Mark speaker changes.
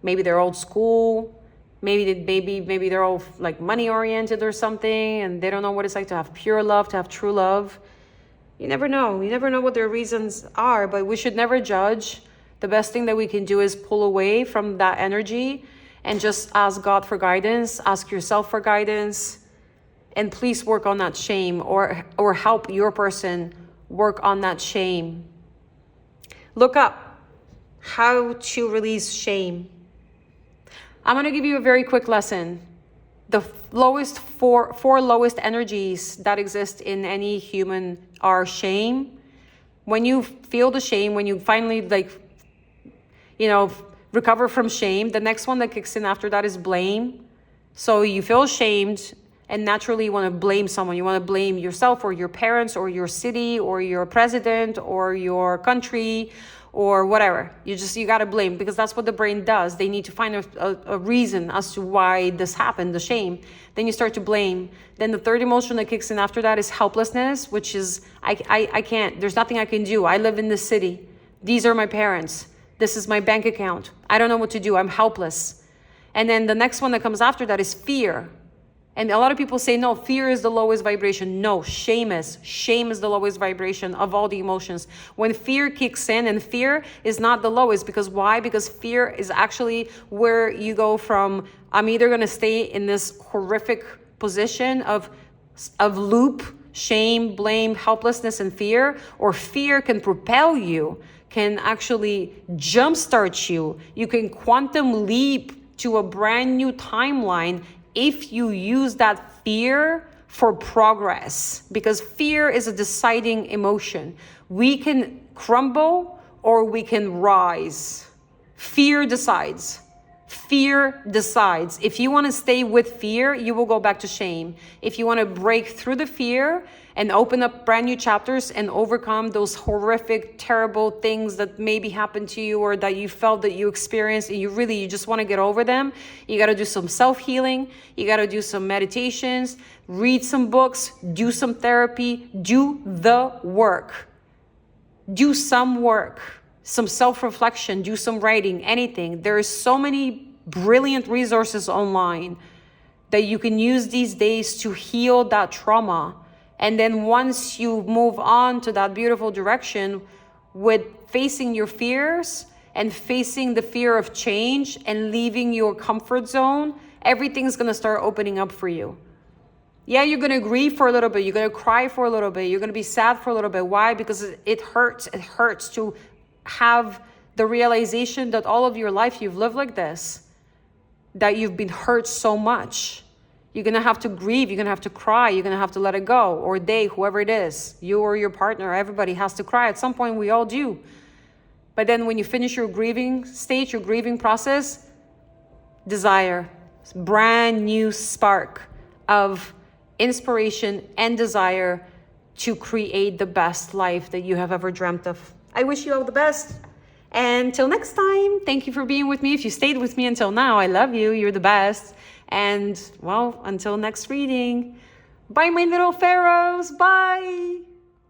Speaker 1: Maybe they're old school. Maybe they're all like money oriented or something, and they don't know what it's like to have pure love, to have true love. You never know. You never know what their reasons are, but we should never judge. The best thing that we can do is pull away from that energy and just ask God for guidance, ask yourself for guidance, and please work on that shame, or help your person work on that shame. Look up how to release shame. I'm going to give you a very quick lesson. The four lowest energies that exist in any human are shame. When you feel the shame, when you finally recover from shame, the next one that kicks in after that is blame. So you feel ashamed, and naturally you want to blame someone. You want to blame yourself or your parents or your city or your president or your country or whatever. You got to blame, because that's what the brain does. They need to find a reason as to why this happened, the shame. Then you start to blame. Then the third emotion that kicks in after that is helplessness, which is, I can't, there's nothing I can do. I live in this city. These are my parents. This is my bank account. I don't know what to do. I'm helpless. And then the next one that comes after that is fear. And a lot of people say, no, fear is the lowest vibration. No, shame is the lowest vibration of all the emotions. When fear kicks in, and fear is not the lowest, because why? Because fear is actually where you go from, I'm either going to stay in this horrific position of loop, shame, blame, helplessness, and fear, or fear can propel you, can actually jumpstart you. You can quantum leap to a brand new timeline if you use that fear for progress, because fear is a deciding emotion. We can crumble or we can rise. Fear decides. Fear decides. If you want to stay with fear, you will go back to shame. If you want to break through the fear and open up brand new chapters and overcome those horrific, terrible things that maybe happened to you or that you felt that you experienced, and you just want to get over them, you got to do some self-healing. You got to do some meditations, read some books, do some therapy, do the work. Do some work, some self-reflection, do some writing, anything. There are so many brilliant resources online that you can use these days to heal that trauma. And then once you move on to that beautiful direction with facing your fears and facing the fear of change and leaving your comfort zone, everything's going to start opening up for you. Yeah, you're going to grieve for a little bit. You're going to cry for a little bit. You're going to be sad for a little bit. Why? Because it hurts. It hurts to have the realization that all of your life you've lived like this, that you've been hurt so much. You're going to have to grieve. You're going to have to cry. You're going to have to let it go. Or they, whoever it is, you or your partner, everybody has to cry. At some point, we all do. But then when you finish your grieving stage, your grieving process, desire, brand new spark of inspiration and desire to create the best life that you have ever dreamt of. I wish you all the best. And until next time, thank you for being with me. If you stayed with me until now, I love you. You're the best. And well, until next reading, bye, my little pharaohs. Bye.